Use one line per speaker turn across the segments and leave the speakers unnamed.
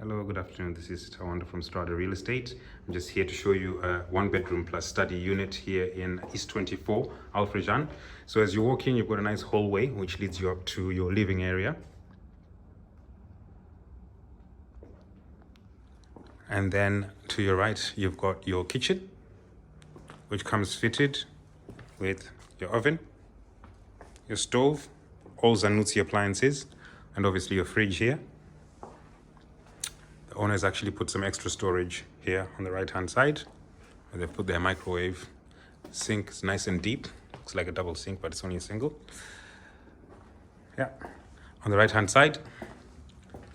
Hello, good afternoon. This is Tawanda from Strada Real Estate. I'm just here to show you a one-bedroom plus study unit here in East 24, Furjan. So as you walk in, you've got a nice hallway which leads you up to your living area. And then to your right, you've got your kitchen, which comes fitted with your oven, your stove, all Zanussi appliances, and obviously your fridge here. The owners actually put some extra storage here on the right hand side, where they've put their microwave. Sink is nice and deep. Looks like a double sink, but it's only a single. Yeah. On the right hand side,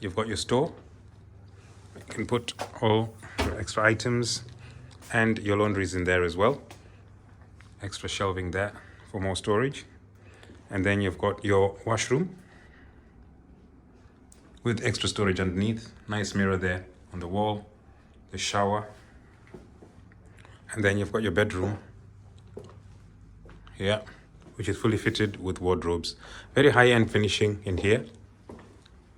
you've got your store. You can put all your extra items, and your laundry is in there as well. Extra shelving there for more storage. And then you've got your washroom with extra storage underneath. Nice mirror there on the wall, the shower. And then you've got your bedroom here, which is fully fitted with wardrobes. Very high-end finishing in here.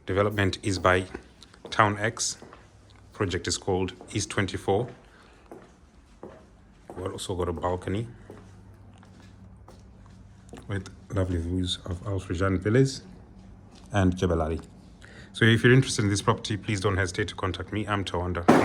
Development is by Town X. Project is called East 24. We've also got a balcony with lovely views of Al Furjan Villas and Jebel Ali. So if you're interested in this property, please don't hesitate to contact me. I'm Tawanda.